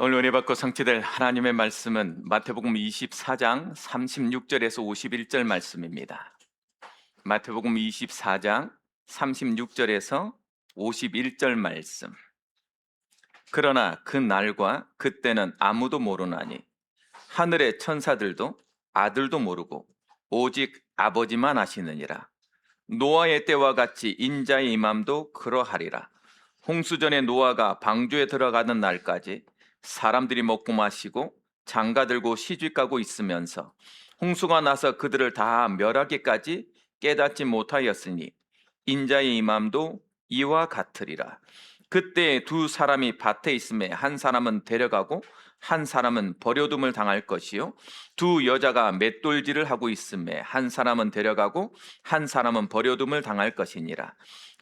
오늘 은혜 받고 성취될 하나님의 말씀은 마태복음 24장 36절에서 51절 말씀입니다. 마태복음 24장 36절에서 51절 말씀. 그러나 그 날과 그때는 아무도 모르나니 하늘의 천사들도 아들도 모르고 오직 아버지만 아시느니라. 노아의 때와 같이 인자의 임함도 그러하리라. 홍수전에 노아가 방주에 들어가는 날까지 사람들이 먹고 마시고 장가들고 시집가고 있으면서 홍수가 나서 그들을 다 멸하기까지 깨닫지 못하였으니 인자의 임함도 이와 같으리라. 그때 두 사람이 밭에 있음에 한 사람은 데려가고 한 사람은 버려둠을 당할 것이요 두 여자가 맷돌질을 하고 있음에 한 사람은 데려가고 한 사람은 버려둠을 당할 것이니라.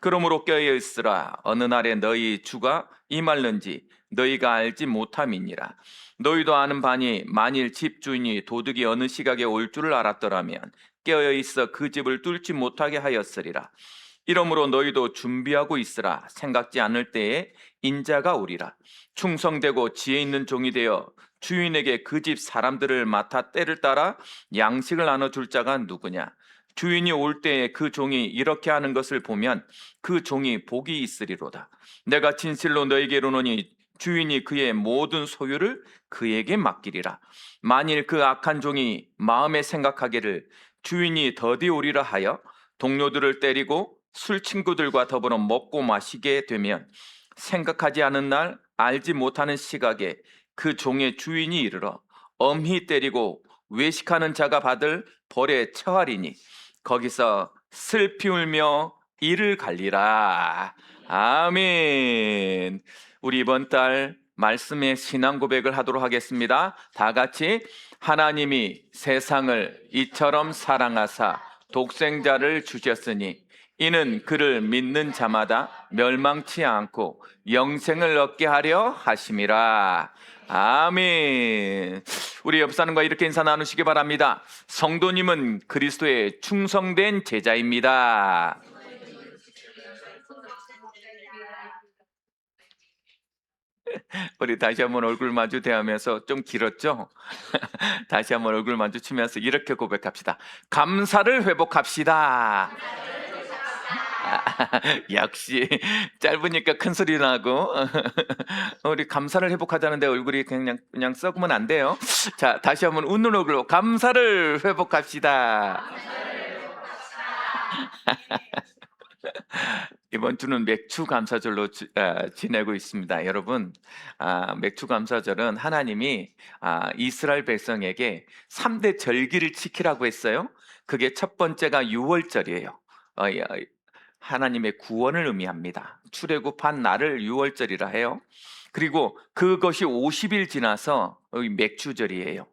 그러므로 깨어 있으라. 어느 날에 너희 주가 임할는지 너희가 알지 못함이니라. 너희도 아는 바니 만일 집주인이 도둑이 어느 시각에 올 줄을 알았더라면 깨어 있어 그 집을 뚫지 못하게 하였으리라. 이러므로 너희도 준비하고 있으라. 생각지 않을 때에 인자가 오리라. 충성되고 지혜 있는 종이 되어 주인에게 그 집 사람들을 맡아 때를 따라 양식을 나눠줄 자가 누구냐? 주인이 올 때에 그 종이 이렇게 하는 것을 보면 그 종이 복이 있으리로다. 내가 진실로 너에게 이르노니 주인이 그의 모든 소유를 그에게 맡기리라. 만일 그 악한 종이 마음에 생각하기를 주인이 더디 오리라 하여 동료들을 때리고 술 친구들과 더불어 먹고 마시게 되면 생각하지 않은 날 알지 못하는 시각에 그 종의 주인이 이르러 엄히 때리고 외식하는 자가 받을 벌에 처하리니 거기서 슬피 울며 이를 갈리라. 아멘. 우리 이번 달 말씀의 신앙 고백을 하도록 하겠습니다. 다 같이 하나님이 세상을 이처럼 사랑하사 독생자를 주셨으니 이는 그를 믿는 자마다 멸망치 않고 영생을 얻게 하려 하심이라. 아멘. 우리 옆 사람과 이렇게 인사 나누시기 바랍니다. 성도님은 그리스도의 충성된 제자입니다. 우리 다시 한번 얼굴 마주 대하면서 좀 길었죠? 다시 한번 얼굴 마주치면서 이렇게 고백합시다. 감사를 회복합시다. 역시 짧으니까 큰 소리 나고 우리 감사를 회복하자는데 얼굴이 그냥 썩으면 안 돼요. 자, 다시 한번 웃는 얼굴로 감사를 회복합시다. 이번 주는 맥주 감사절로 지내고 있습니다. 여러분, 맥주 감사절은 하나님이 이스라엘 백성에게 3대 절기를 지키라고 했어요. 그게 첫 번째가 유월절이에요. 하나님의 구원을 의미합니다. 출애굽한 날을 유월절이라 해요. 그리고 그것이 50일 지나서 맥주절이에요.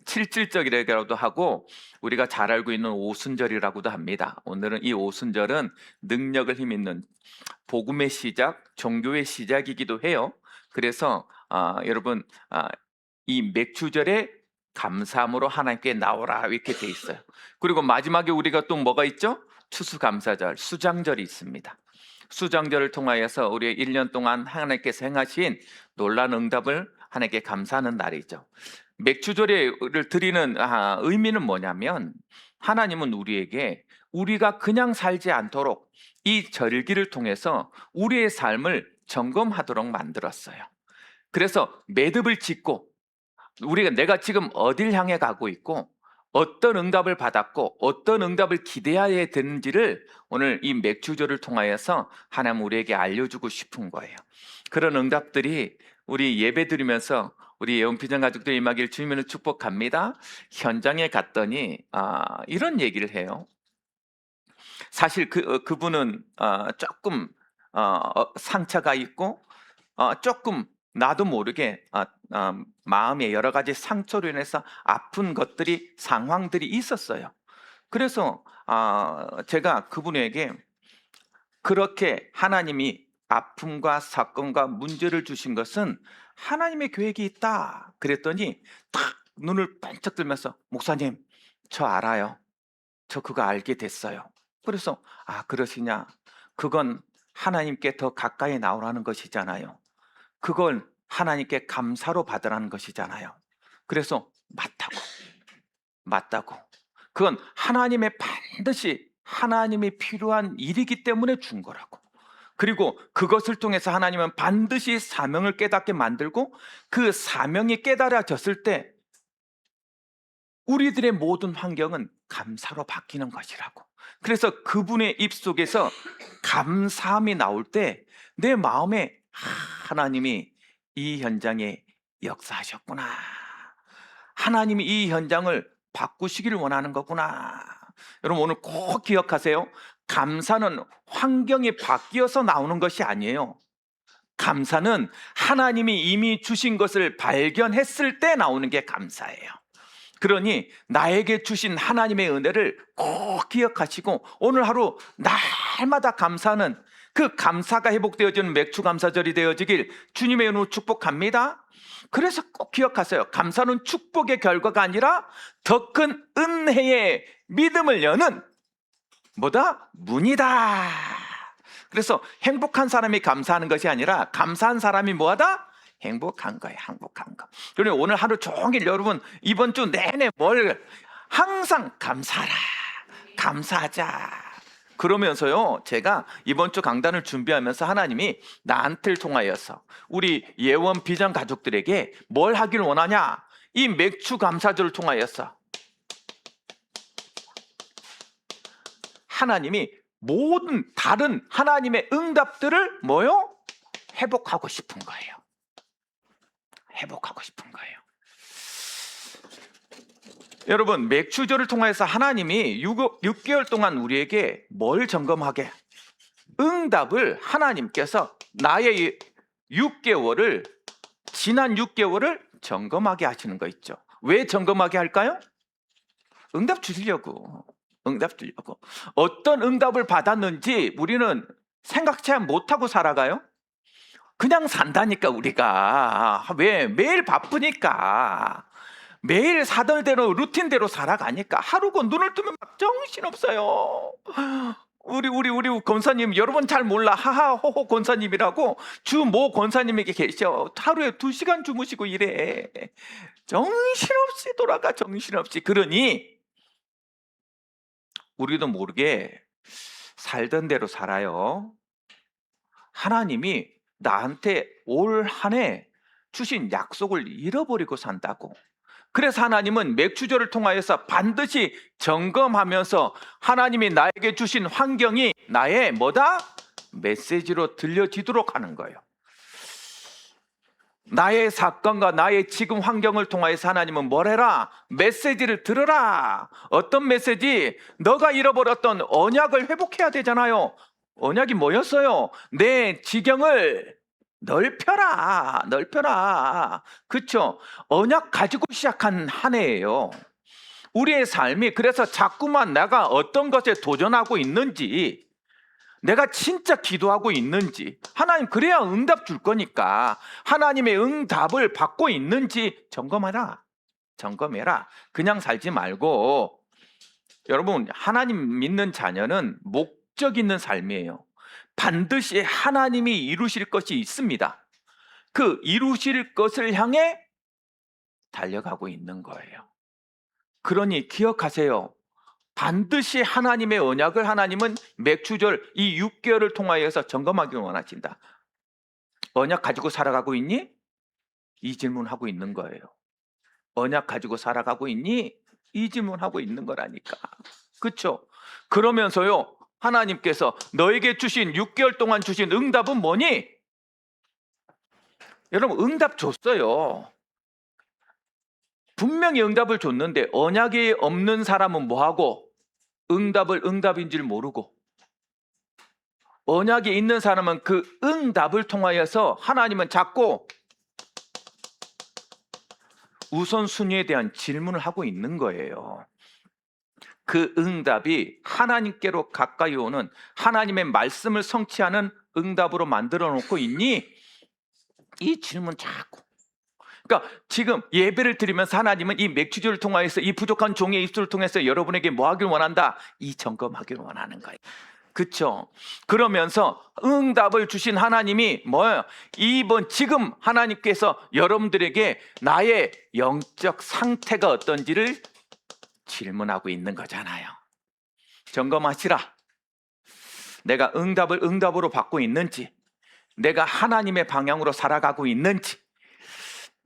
칠칠절이라고도 하고 우리가 잘 알고 있는 오순절이라고도 합니다. 오늘은 이 오순절은 능력을 힘있는 복음의 시작, 종교의 시작이기도 해요. 그래서 여러분 이 맥주절에 감사함으로 하나님께 나오라 이렇게 돼 있어요. 그리고 마지막에 우리가 또 뭐가 있죠? 추수감사절, 수장절이 있습니다. 수장절을 통하여서 우리의 1년 동안 하나님께서 행하신 놀라운 응답을 하나님께 감사하는 날이죠. 맥주절을 드리는 의미는 뭐냐면 하나님은 우리에게 우리가 그냥 살지 않도록 이 절기를 통해서 우리의 삶을 점검하도록 만들었어요. 그래서 매듭을 짓고 우리가 내가 지금 어딜 향해 가고 있고 어떤 응답을 받았고 어떤 응답을 기대해야 되는지를 오늘 이 맥주절을 통하여서 하나님 우리에게 알려주고 싶은 거예요. 그런 응답들이 우리 예배 드리면서 우리 예언피전 가족들이 임하길 주님을 축복합니다. 현장에 갔더니 이런 얘기를 해요. 사실 그분은 조금 상처가 있고 조금 나도 모르게 마음에 여러 가지 상처로 인해서 아픈 것들이 상황들이 있었어요. 그래서 제가 그분에게 그렇게 하나님이 아픔과 사건과 문제를 주신 것은 하나님의 계획이 있다 그랬더니 딱 눈을 번쩍 들면서 목사님 저 알아요. 저 그거 알게 됐어요. 그래서 그러시냐? 그건 하나님께 더 가까이 나오라는 것이잖아요. 그걸 하나님께 감사로 받으라는 것이잖아요. 그래서 맞다고. 그건 하나님의 반드시 하나님이 필요한 일이기 때문에 준 거라고. 그리고 그것을 통해서 하나님은 반드시 사명을 깨닫게 만들고 그 사명이 깨달아졌을 때 우리들의 모든 환경은 감사로 바뀌는 것이라고. 그래서 그분의 입속에서 감사함이 나올 때 내 마음에 하나님이 이 현장에 역사하셨구나. 하나님이 이 현장을 바꾸시기를 원하는 거구나. 여러분 오늘 꼭 기억하세요. 감사는 환경이 바뀌어서 나오는 것이 아니에요. 감사는 하나님이 이미 주신 것을 발견했을 때 나오는 게 감사예요. 그러니 나에게 주신 하나님의 은혜를 꼭 기억하시고 오늘 하루 날마다 감사하는 그 감사가 회복되어지는 맥주감사절이 되어지길 주님의 은혜로 축복합니다. 그래서 꼭 기억하세요. 감사는 축복의 결과가 아니라 더 큰 은혜의 믿음을 여는 문이다. 그래서 행복한 사람이 감사하는 것이 아니라 감사한 사람이 뭐하다? 행복한 거예요. 행복한 거. 그러니 오늘 하루 종일 여러분 이번 주 내내 항상 감사하라. 감사하자. 그러면서요 제가 이번 주 강단을 준비하면서 하나님이 나한테를 통하여서 우리 예원 비전 가족들에게 뭘 하길 원하냐? 이 맥주 감사절을 통하여서 하나님이 모든 다른 하나님의 응답들을 회복하고 싶은 거예요. 회복하고 싶은 거예요. 여러분 맥주절을 통해서 하나님이 6개월 동안 우리에게 뭘 점검하게? 응답을 하나님께서 나의 6개월을 지난 6개월을 점검하게 하시는 거 있죠. 왜 점검하게 할까요? 응답 주시려고. 어떤 응답을 받았는지 우리는 생각치 못하고 살아가요? 그냥 산다니까 우리가. 왜? 매일 바쁘니까. 매일 사달대로 루틴대로 살아가니까 하루고 눈을 뜨면 막 정신없어요. 우리 권사님 여러분 잘 몰라. 하하호호 권사님이라고 주 모 권사님에게 계셔. 하루에 2시간 주무시고 이래. 정신없이 돌아가. 정신없이. 그러니 우리도 모르게 살던 대로 살아요. 하나님이 나한테 올 한 해 주신 약속을 잃어버리고 산다고. 그래서 하나님은 맥주절을 통하여서 반드시 점검하면서 하나님이 나에게 주신 환경이 나의 메시지로 들려지도록 하는 거예요. 나의 사건과 나의 지금 환경을 통하여서 하나님은 뭘 해라? 메시지를 들으라. 어떤 메시지? 너가 잃어버렸던 언약을 회복해야 되잖아요. 언약이 뭐였어요? 내 지경을 넓혀라. 그쵸? 언약 가지고 시작한 한 해예요. 우리의 삶이 그래서 자꾸만 내가 어떤 것에 도전하고 있는지, 내가 진짜 기도하고 있는지, 하나님 그래야 응답 줄 거니까 하나님의 응답을 받고 있는지 점검해라. 그냥 살지 말고. 여러분 하나님 믿는 자녀는 목적 있는 삶이에요. 반드시 하나님이 이루실 것이 있습니다. 그 이루실 것을 향해 달려가고 있는 거예요. 그러니 기억하세요. 반드시 하나님의 언약을 하나님은 맥주절 이 6개월을 통하여서 점검하기를 원하신다. 언약 가지고 살아가고 있니? 이 질문하고 있는 거예요. 언약 가지고 살아가고 있니? 이 질문하고 있는 거라니까. 그렇죠? 그러면서요 하나님께서 너에게 주신 6개월 동안 주신 응답은 뭐니? 여러분 응답 줬어요. 분명히 응답을 줬는데 언약이 없는 사람은 뭐하고? 응답을 응답인 줄 모르고. 언약이 있는 사람은 그 응답을 통하여서 하나님은 자꾸 우선순위에 대한 질문을 하고 있는 거예요. 그 응답이 하나님께로 가까이 오는 하나님의 말씀을 성취하는 응답으로 만들어 놓고 있니? 이 질문 자꾸. 그러니까 지금 예배를 드리면서 하나님은 이 맥주절을 통하여서 이 부족한 종의 입술을 통해서 여러분에게 뭐 하길 원한다? 이 점검하길 원하는 거예요. 그쵸? 그러면서 응답을 주신 하나님이 뭐예요? 이번 지금 하나님께서 여러분들에게 나의 영적 상태가 어떤지를 질문하고 있는 거잖아요. 점검하시라. 내가 응답을 응답으로 받고 있는지, 내가 하나님의 방향으로 살아가고 있는지,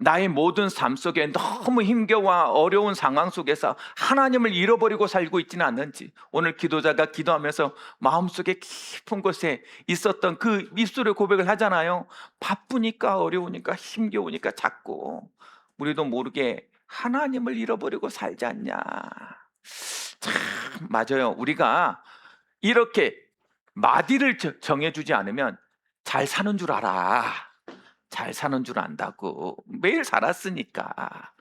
나의 모든 삶 속에 너무 힘겨워 어려운 상황 속에서 하나님을 잃어버리고 살고 있지는 않는지, 오늘 기도자가 기도하면서 마음속에 깊은 곳에 있었던 그 입술의 고백을 하잖아요. 바쁘니까 어려우니까 힘겨우니까 자꾸 우리도 모르게 하나님을 잃어버리고 살지 않냐. 참 맞아요. 우리가 이렇게 마디를 정해주지 않으면 잘 사는 줄 알아. 잘 사는 줄 안다고. 매일 살았으니까.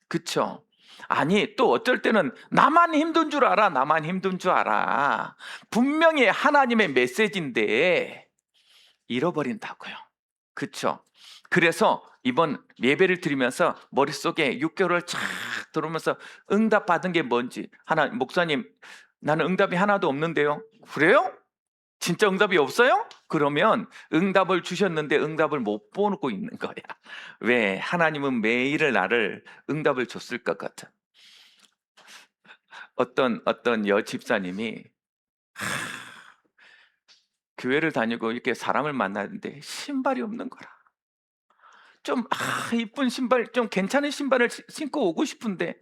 그쵸? 아니, 또 어쩔 때는 나만 힘든 줄 알아. 나만 힘든 줄 알아. 분명히 하나님의 메시지인데 잃어버린다고요. 그쵸? 그래서 이번 예배를 드리면서 머릿속에 6개월을 쫙 들으면서 응답 받은 게 뭔지, 목사님, 나는 응답이 하나도 없는데요. 그래요? 진짜 응답이 없어요? 그러면 응답을 주셨는데 응답을 못 보고 있는 거야. 왜? 하나님은 매일 나를 응답을 줬을 것 같아. 어떤 집사님이 교회를 다니고 이렇게 사람을 만나는데 신발이 없는 거라. 좀 이쁜 신발, 좀 괜찮은 신발을 신고 오고 싶은데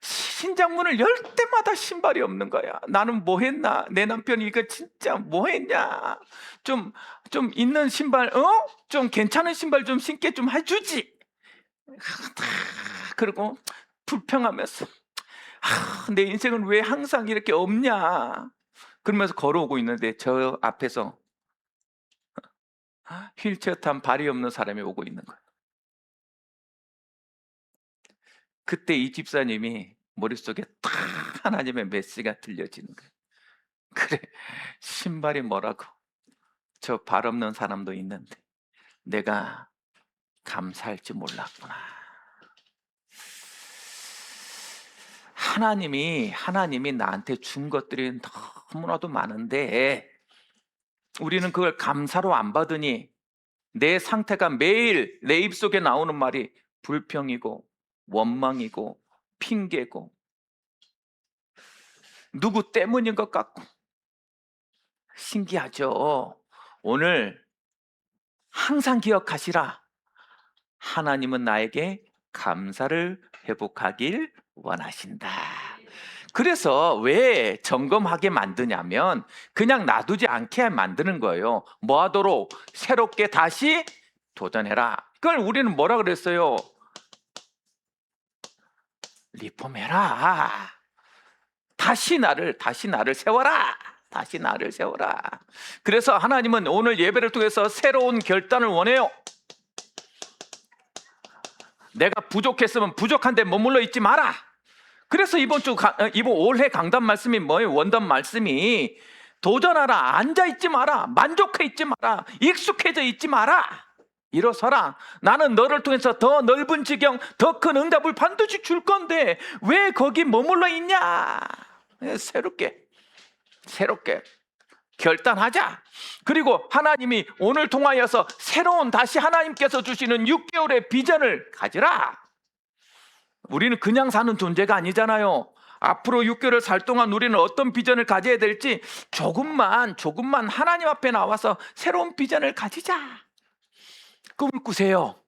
신장문을 열 때마다 신발이 없는 거야. 나는 뭐 했나? 내 남편이 이거 진짜 뭐 했냐? 좀 있는 신발, 좀 괜찮은 신발 좀 신게 좀 해주지. 그리고 불평하면서 내 인생은 왜 항상 이렇게 없냐? 그러면서 걸어오고 있는데 저 앞에서 휠체어 탄 발이 없는 사람이 오고 있는 거야. 그때 이 집사님이 머릿속에 딱 하나님의 메시지가 들려지는 거예요. 그래, 신발이 뭐라고? 저 발 없는 사람도 있는데 내가 감사할 줄 몰랐구나. 하나님이 나한테 준 것들이 너무나도 많은데 우리는 그걸 감사로 안 받으니 내 상태가 매일 내 입속에 나오는 말이 불평이고 원망이고 핑계고 누구 때문인 것 같고. 신기하죠? 오늘 항상 기억하시라. 하나님은 나에게 감사를 회복하길 원하신다. 그래서 왜 점검하게 만드냐면 그냥 놔두지 않게 만드는 거예요. 뭐 하도록? 새롭게 다시 도전해라. 그걸 우리는 뭐라 그랬어요? 리폼해라. 다시 나를 세워라. 다시 나를 세워라. 그래서 하나님은 오늘 예배를 통해서 새로운 결단을 원해요. 내가 부족했으면 부족한 데 머물러 있지 마라. 그래서 이번 올해 강단 말씀이 뭐예요? 원단 말씀이 도전하라. 앉아 있지 마라. 만족해 있지 마라. 익숙해져 있지 마라. 일어서라. 나는 너를 통해서 더 넓은 지경, 더 큰 응답을 반드시 줄 건데 왜 거기 머물러 있냐? 새롭게 결단하자. 그리고 하나님이 오늘 통하여서 새로운 다시 하나님께서 주시는 6개월의 비전을 가지라. 우리는 그냥 사는 존재가 아니잖아요. 앞으로 6개월을 살 동안 우리는 어떤 비전을 가져야 될지 조금만 하나님 앞에 나와서 새로운 비전을 가지자. 꿈을 꾸세요.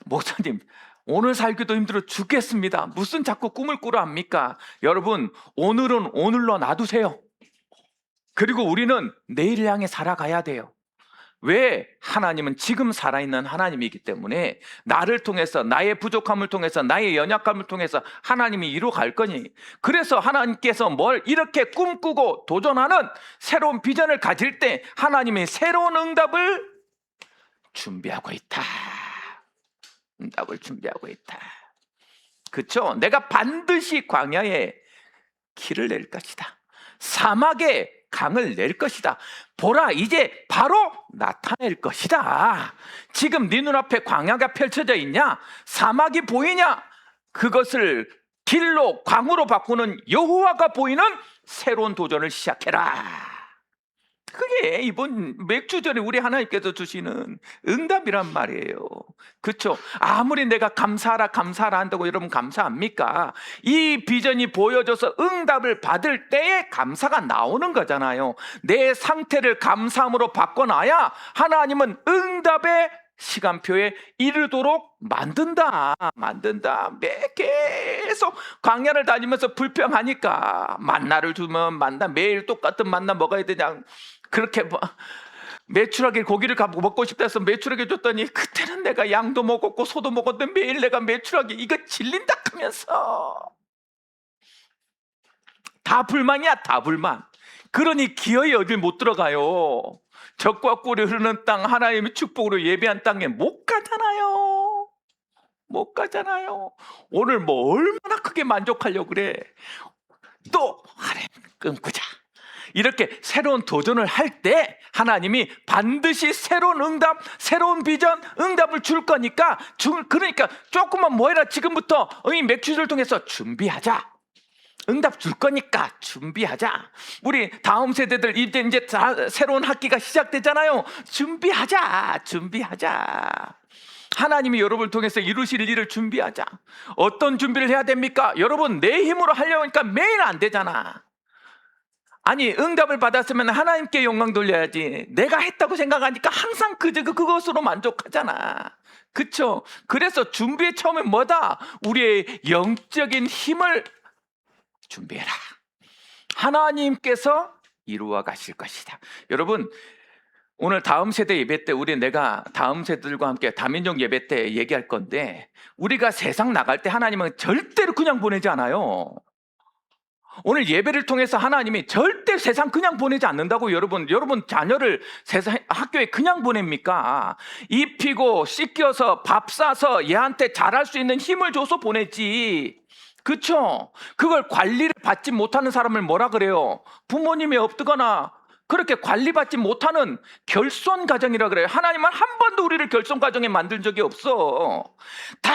목사님, 오늘 살기도 힘들어 죽겠습니다. 무슨 자꾸 꿈을 꾸라 합니까? 여러분, 오늘은 오늘로 놔두세요. 그리고 우리는 내일을 향해 살아가야 돼요. 왜? 하나님은 지금 살아있는 하나님이기 때문에 나를 통해서, 나의 부족함을 통해서, 나의 연약함을 통해서 하나님이 이루어갈 거니. 그래서 하나님께서 뭘 이렇게 꿈꾸고 도전하는 새로운 비전을 가질 때 하나님이 새로운 응답을 준비하고 있다. 응답을 준비하고 있다. 그렇죠? 내가 반드시 광야에 길을 낼 것이다. 사막에 강을 낼 것이다. 보라, 이제 바로 나타낼 것이다. 지금 네 눈앞에 광야가 펼쳐져 있냐? 사막이 보이냐? 그것을 길로, 강으로 바꾸는 여호와가 보이는 새로운 도전을 시작해라. 이게 이번 맥주 전에 우리 하나님께서 주시는 응답이란 말이에요. 그렇죠? 아무리 내가 감사하라 감사하라 한다고 여러분 감사합니까? 이 비전이 보여져서 응답을 받을 때에 감사가 나오는 거잖아요. 내 상태를 감사함으로 바꿔놔야 하나님은 응답의 시간표에 이르도록 만든다. 계속 광야를 다니면서 불평하니까 만나를 주면 만나 매일 똑같은 만나 먹어야 되냐. 그렇게 메추라기 고기를 먹고 싶다 해서 메추라기 줬더니 그때는 내가 양도 먹었고 소도 먹었는데 매일 내가 메추라기 이거 질린다 하면서 다 불만이야. 다 불만. 그러니 기어이 어딜 못 들어가요. 적과 꿀이 흐르는 땅, 하나님의 축복으로 예배한 땅에 못 가잖아요. 못 가잖아요. 오늘 뭐 얼마나 크게 만족하려고 그래. 또 하나님 끊고자. 이렇게 새로운 도전을 할 때 하나님이 반드시 새로운 응답, 새로운 비전, 응답을 줄 거니까 그러니까 조금만 뭐 해라. 지금부터 이 맥주를 통해서 준비하자. 응답 줄 거니까 준비하자. 우리 다음 세대들 이제 새로운 학기가 시작되잖아요. 준비하자. 하나님이 여러분을 통해서 이루실 일을 준비하자. 어떤 준비를 해야 됩니까? 여러분 내 힘으로 하려고 하니까 매일 안 되잖아. 아니 응답을 받았으면 하나님께 영광 돌려야지. 내가 했다고 생각하니까 항상 그것으로 만족하잖아. 그쵸? 그래서 준비의 처음에 뭐다? 우리의 영적인 힘을 준비해라. 하나님께서 이루어 가실 것이다. 여러분 오늘 다음 세대 예배 때 내가 다음 세대들과 함께 다민족 예배 때 얘기할 건데 우리가 세상 나갈 때 하나님은 절대로 그냥 보내지 않아요. 오늘 예배를 통해서 하나님이 절대 세상 그냥 보내지 않는다고. 여러분 자녀를 세상 학교에 그냥 보냅니까? 입히고 씻겨서 밥 싸서 얘한테 잘할 수 있는 힘을 줘서 보내지. 그쵸? 그걸 관리를 받지 못하는 사람을 뭐라 그래요? 부모님이 없거나 그렇게 관리받지 못하는 결손 가정이라 그래요. 하나님은 한 번도 우리를 결손 가정에 만든 적이 없어. 다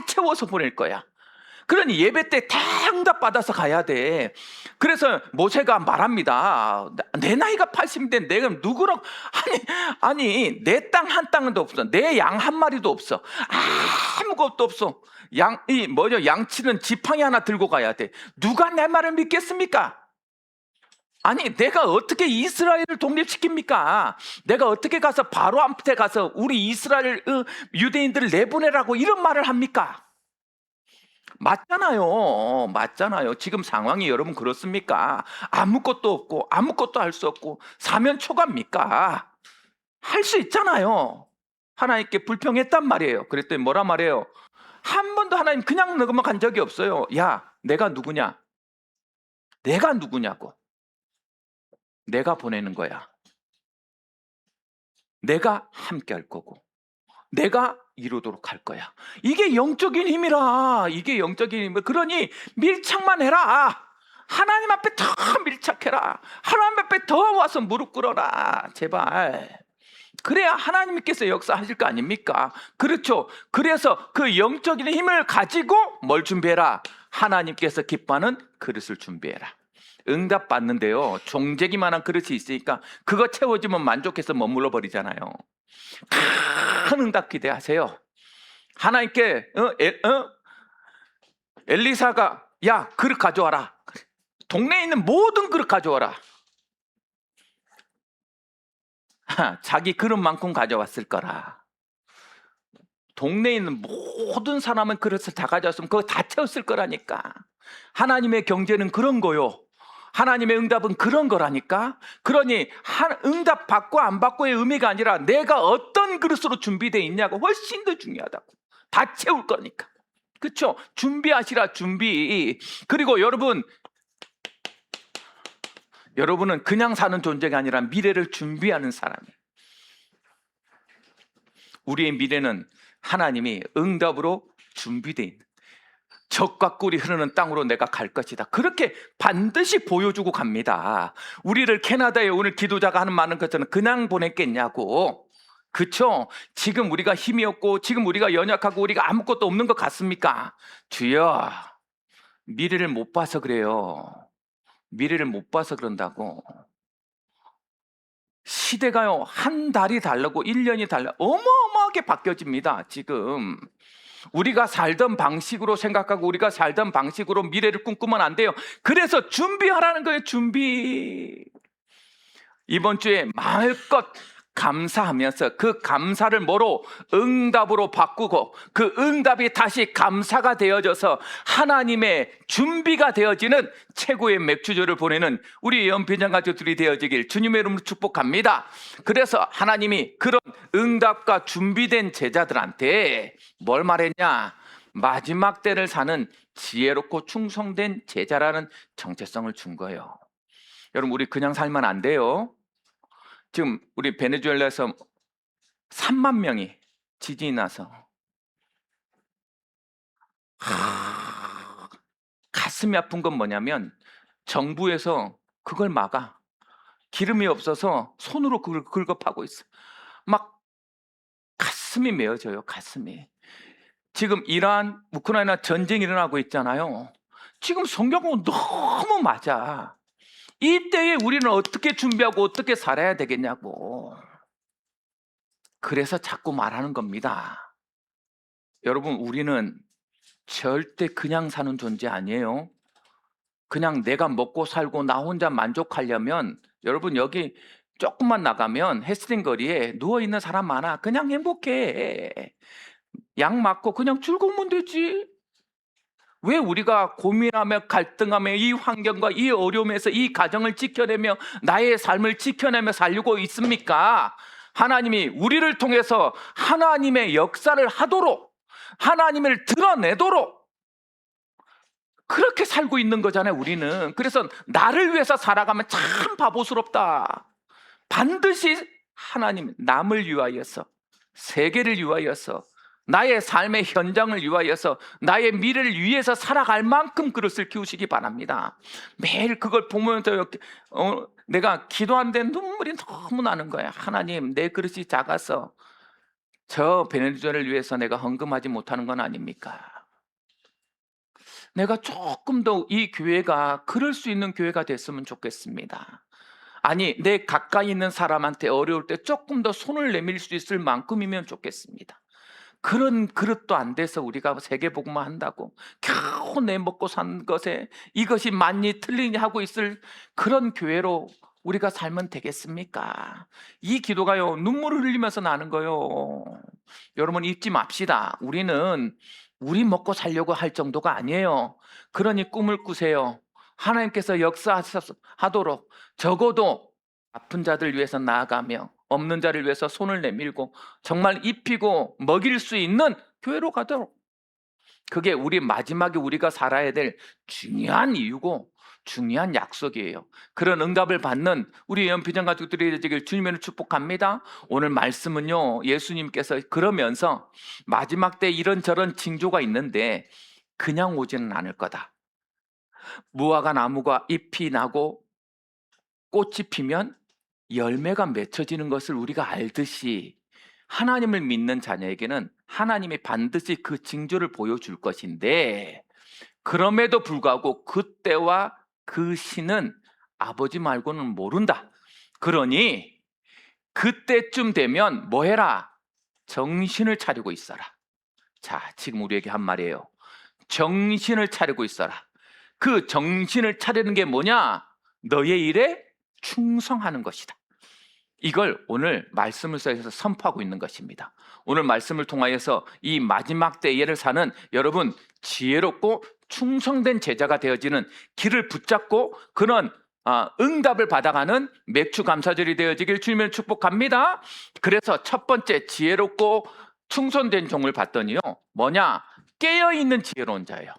채워서 보낼 거야. 그러니 예배 때 다 응답 받아서 가야 돼. 그래서 모세가 말합니다. 내 나이가 80인데 내가 누구랑 아니 내 땅 한 땅도 없어. 내 양 한 마리도 없어. 아무것도 없어. 양치는 지팡이 하나 들고 가야 돼. 누가 내 말을 믿겠습니까? 아니 내가 어떻게 이스라엘을 독립시킵니까? 내가 어떻게 가서 바로 앞에 가서 우리 이스라엘 유대인들을 내보내라고 이런 말을 합니까? 맞잖아요. 지금 상황이 여러분 그렇습니까? 아무것도 없고 아무것도 할 수 없고 사면 초과입니까? 할 수 있잖아요. 하나님께 불평했단 말이에요. 그랬더니 뭐라 말해요? 한 번도 하나님 그냥 넘어간 적이 없어요. 야, 내가 누구냐? 내가 누구냐고. 내가 보내는 거야. 내가 함께 할 거고 내가 이루도록 할 거야. 이게 영적인 힘이라. 이게 영적인 힘. 그러니 밀착만 해라. 하나님 앞에 더 밀착해라. 하나님 앞에 더 와서 무릎 꿇어라. 제발. 그래야 하나님께서 역사하실 거 아닙니까? 그렇죠. 그래서 그 영적인 힘을 가지고 뭘 준비해라? 하나님께서 기뻐하는 그릇을 준비해라. 응답 받는데요, 종재기만한 그릇이 있으니까 그거 채워지면 만족해서 머물러 버리잖아요. 큰 응답 기대하세요. 하나님께 엘리사가 야 그릇 가져와라. 동네에 있는 모든 그릇 가져와라. 자기 그릇만큼 가져왔을 거라. 동네에 있는 모든 사람은 그릇을 다 가져왔으면 그거 다 채웠을 거라니까. 하나님의 경제는 그런 거요. 하나님의 응답은 그런 거라니까. 그러니 응답 받고 안 받고의 의미가 아니라 내가 어떤 그릇으로 준비되어 있냐고 훨씬 더 중요하다고. 다 채울 거니까. 그렇죠? 준비하시라. 준비. 그리고 여러분은 그냥 사는 존재가 아니라 미래를 준비하는 사람이에요. 우리의 미래는 하나님이 응답으로 준비되어 있는 적과 꿀이 흐르는 땅으로 내가 갈 것이다. 그렇게 반드시 보여주고 갑니다. 우리를 캐나다에 오늘 기도자가 하는 많은 것처럼 그냥 보냈겠냐고. 그쵸? 지금 우리가 힘이 없고 지금 우리가 연약하고 우리가 아무것도 없는 것 같습니까? 주여, 미래를 못 봐서 그래요. 미래를 못 봐서 그런다고. 시대가요, 한 달이 다르고 1년이 달라 어마어마하게 바뀌어집니다. 지금 우리가 살던 방식으로 생각하고 우리가 살던 방식으로 미래를 꿈꾸면 안 돼요. 그래서 준비하라는 거예요. 준비. 이번 주에 마음껏 감사하면서 그 감사를 뭐로? 응답으로 바꾸고 그 응답이 다시 감사가 되어져서 하나님의 준비가 되어지는 최고의 맥주주를 보내는 우리 연필장 가족들이 되어지길 주님의 이름으로 축복합니다. 그래서 하나님이 그런 응답과 준비된 제자들한테 뭘 말했냐? 마지막 때를 사는 지혜롭고 충성된 제자라는 정체성을 준 거예요. 여러분, 우리 그냥 살면 안 돼요. 지금 우리 베네수엘라에서 3만 명이 지진이 나서 가슴이 아픈 건 뭐냐면 정부에서 그걸 막아. 기름이 없어서 손으로 그걸 긁어파고 있어. 막 가슴이 메어져요. 가슴이. 지금 이란, 우크라이나 전쟁이 일어나고 있잖아요. 지금 성경은 너무 맞아. 이때에 우리는 어떻게 준비하고 어떻게 살아야 되겠냐고. 그래서 자꾸 말하는 겁니다. 여러분, 우리는 절대 그냥 사는 존재 아니에요. 그냥 내가 먹고 살고 나 혼자 만족하려면 여러분, 여기 조금만 나가면 헬스장 거리에 누워있는 사람 많아. 그냥 행복해. 약 맞고 그냥 즐거우면 되지. 왜 우리가 고민하며 갈등하며 이 환경과 이 어려움에서 이 가정을 지켜내며 나의 삶을 지켜내며 살려고 있습니까? 하나님이 우리를 통해서 하나님의 역사를 하도록, 하나님을 드러내도록 그렇게 살고 있는 거잖아요, 우리는. 그래서 나를 위해서 살아가면 참 바보스럽다. 반드시 하나님, 남을 위하여서, 세계를 위하여서, 나의 삶의 현장을 위하여서, 나의 미래를 위해서 살아갈 만큼 그릇을 키우시기 바랍니다. 매일 그걸 보면서 내가 기도하는데 눈물이 너무 나는 거야. 하나님, 내 그릇이 작아서 저 베네수엘을 위해서 내가 헌금하지 못하는 건 아닙니까? 내가 조금 더 이 교회가 그럴 수 있는 교회가 됐으면 좋겠습니다. 아니, 내 가까이 있는 사람한테 어려울 때 조금 더 손을 내밀 수 있을 만큼이면 좋겠습니다. 그런 그릇도 안 돼서 우리가 세계복음화 한다고 겨우 내 먹고 산 것에 이것이 맞니 틀리니 하고 있을 그런 교회로 우리가 살면 되겠습니까? 이 기도가요, 눈물을 흘리면서 나는 거요. 여러분, 잊지 맙시다. 우리는 우리 먹고 살려고 할 정도가 아니에요. 그러니 꿈을 꾸세요. 하나님께서 역사하도록 적어도 아픈 자들 위해서 나아가며 없는 자를 위해서 손을 내밀고 정말 입히고 먹일 수 있는 교회로 가도록. 그게 우리 마지막에 우리가 살아야 될 중요한 이유고 중요한 약속이에요. 그런 응답을 받는 우리 연필장 가족들이 되길 주님을 축복합니다. 오늘 말씀은요, 예수님께서 그러면서 마지막 때 이런저런 징조가 있는데 그냥 오지는 않을 거다. 무화과 나무가 잎이 나고 꽃이 피면 열매가 맺혀지는 것을 우리가 알듯이 하나님을 믿는 자녀에게는 하나님이 반드시 그 징조를 보여줄 것인데, 그럼에도 불구하고 그때와 그 시는 아버지 말고는 모른다. 그러니 그때쯤 되면 뭐 해라? 정신을 차리고 있어라. 자, 지금 우리에게 한 말이에요. 정신을 차리고 있어라. 그 정신을 차리는 게 뭐냐? 너의 일에 충성하는 것이다. 이걸 오늘 말씀을 통해서 선포하고 있는 것입니다. 오늘 말씀을 통하여서 이 마지막 때를 사는 여러분, 지혜롭고 충성된 제자가 되어지는 길을 붙잡고 그런 응답을 받아가는 맥주 감사절이 되어지길 주님을 축복합니다. 그래서 첫 번째 지혜롭고 충성된 종을 봤더니요, 뭐냐? 깨어있는 지혜로운 자예요.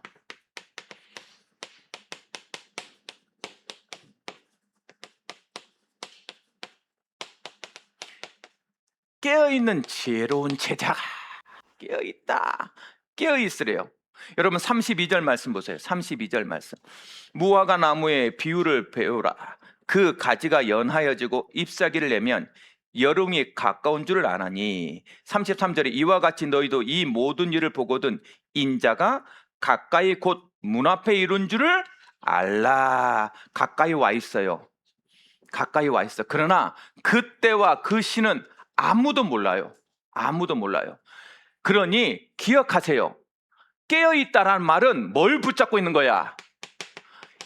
깨어있는 지혜로운 제자가 깨어있다. 깨어있으래요. 여러분 32절 말씀 보세요. 32절 말씀. 무화과 나무의 비유를 배우라. 그 가지가 연하여지고 잎사귀를 내면 여름이 가까운 줄을 아나니. 33절에 이와 같이 너희도 이 모든 일을 보거든 인자가 가까이 곧 문 앞에 이룬 줄을 알라. 가까이 와 있어요. 가까이 와 있어. 그러나 그때와 그 시는 아무도 몰라요. 아무도 몰라요. 그러니 기억하세요. 깨어있다라는 말은 뭘 붙잡고 있는 거야?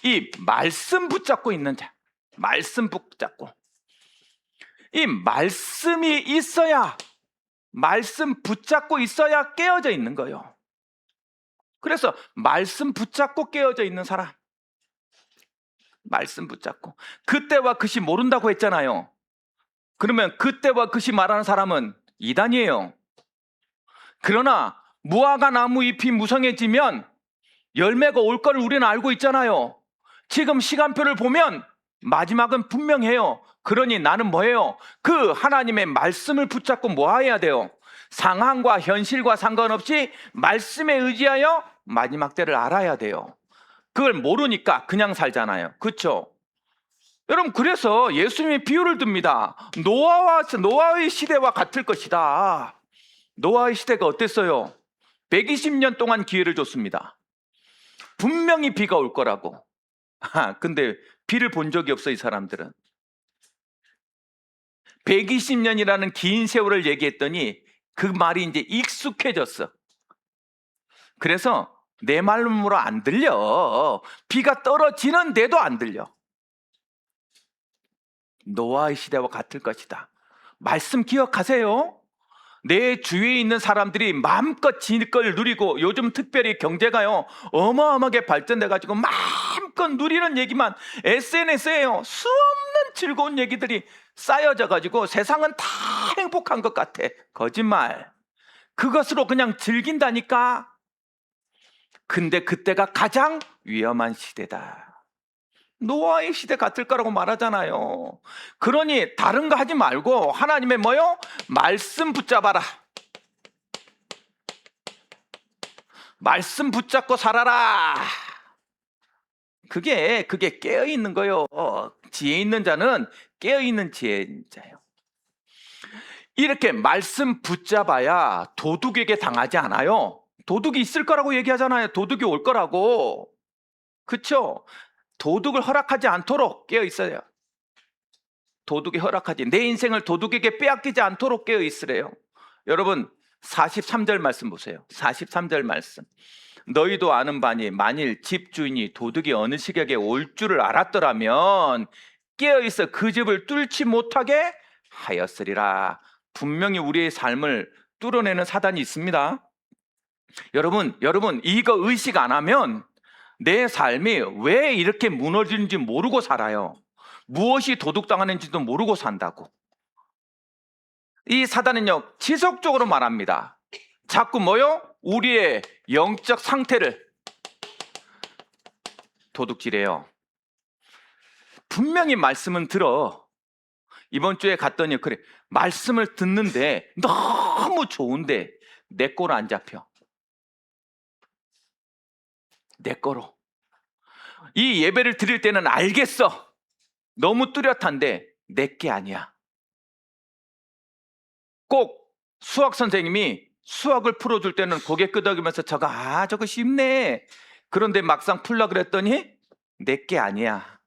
이 말씀 붙잡고 있는 자. 말씀 붙잡고. 이 말씀이 있어야, 말씀 붙잡고 있어야 깨어져 있는 거예요. 그래서 말씀 붙잡고 깨어져 있는 사람, 말씀 붙잡고. 그때와 그시 모른다고 했잖아요. 그러면 그때와 그시 말하는 사람은 이단이에요. 그러나 무화과 나무 잎이 무성해지면 열매가 올 거를 우리는 알고 있잖아요. 지금 시간표를 보면 마지막은 분명해요. 그러니 나는 뭐예요? 그 하나님의 말씀을 붙잡고 뭐 해야 돼요? 상황과 현실과 상관없이 말씀에 의지하여 마지막 때를 알아야 돼요. 그걸 모르니까 그냥 살잖아요. 그렇죠? 여러분, 그래서 예수님이 비유를 듭니다. 노아의 시대와 같을 것이다. 노아의 시대가 어땠어요? 120년 동안 기회를 줬습니다. 분명히 비가 올 거라고. 근데 비를 본 적이 없어, 이 사람들은. 120년이라는 긴 세월을 얘기했더니 그 말이 이제 익숙해졌어. 그래서 내 말로 안 들려. 비가 떨어지는데도 안 들려. 노아의 시대와 같을 것이다. 말씀 기억하세요. 내 주위에 있는 사람들이 마음껏 지니걸 누리고, 요즘 특별히 경제가요 어마어마하게 발전돼가지고 마음껏 누리는 얘기만 SNS에요 수없는 즐거운 얘기들이 쌓여져가지고 세상은 다 행복한 것 같아. 거짓말. 그것으로 그냥 즐긴다니까. 근데 그때가 가장 위험한 시대다. 노아의 시대 같을 거라고 말하잖아요. 그러니 다른 거 하지 말고 하나님의 뭐요? 말씀 붙잡아라. 말씀 붙잡고 살아라. 그게 깨어있는 거요. 지혜 있는 자는 깨어있는 지혜인 자예요. 이렇게 말씀 붙잡아야 도둑에게 당하지 않아요. 도둑이 있을 거라고 얘기하잖아요. 도둑이 올 거라고. 그렇죠? 도둑을 허락하지 않도록 깨어 있어요. 도둑이 허락하지, 내 인생을 도둑에게 빼앗기지 않도록 깨어 있으래요. 여러분, 43절 말씀 보세요. 43절 말씀. 너희도 아는 바니 만일 집주인이 도둑이 어느 시각에 올 줄을 알았더라면 깨어 있어 그 집을 뚫지 못하게 하였으리라. 분명히 우리의 삶을 뚫어내는 사단이 있습니다. 여러분 이거 의식 안 하면 내 삶이 왜 이렇게 무너지는지 모르고 살아요. 무엇이 도둑당하는지도 모르고 산다고. 이 사단은요 지속적으로 말합니다. 자꾸 뭐요? 우리의 영적 상태를 도둑질해요. 분명히 말씀은 들어. 이번 주에 갔더니 그래, 말씀을 듣는데 너무 좋은데 내 거로 안 잡혀. 내 거로. 이 예배를 드릴 때는 알겠어. 너무 뚜렷한데 내게 아니야. 꼭 수학 선생님이 수학을 풀어줄 때는 고개 끄덕이면서 저거 쉽네. 그런데 막상 풀라 그랬더니 내게 아니야.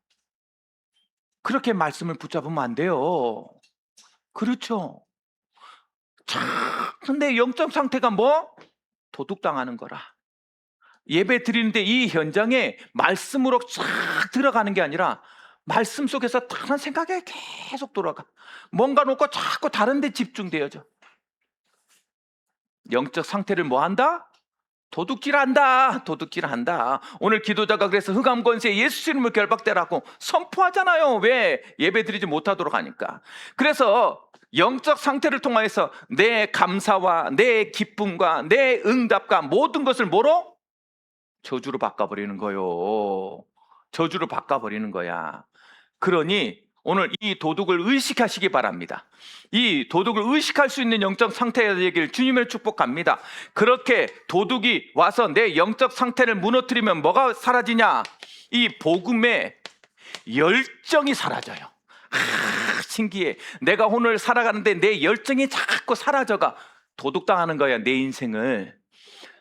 그렇게 말씀을 붙잡으면 안 돼요. 그렇죠? 근데 영적 상태가 뭐? 도둑당하는 거라. 예배 드리는데 이 현장에 말씀으로 쫙 들어가는 게 아니라 말씀 속에서 다른 생각에 계속 돌아가. 뭔가 놓고 자꾸 다른 데 집중되어져. 영적 상태를 뭐 한다? 도둑질한다. 도둑질한다. 오늘 기도자가 그래서 흑암 권세 예수 이름을 결박되라고 선포하잖아요. 왜? 예배 드리지 못하도록 하니까. 그래서 영적 상태를 통하여서 내 감사와 내 기쁨과 내 응답과 모든 것을 뭐로? 저주로 바꿔버리는 거요. 저주로 바꿔버리는 거야. 그러니 오늘 이 도둑을 의식하시기 바랍니다. 이 도둑을 의식할 수 있는 영적 상태가 되길 주님을 축복합니다. 그렇게 도둑이 와서 내 영적 상태를 무너뜨리면 뭐가 사라지냐? 이 복음의 열정이 사라져요. 신기해. 내가 오늘 살아가는데 내 열정이 자꾸 사라져가. 도둑당하는 거야, 내 인생을.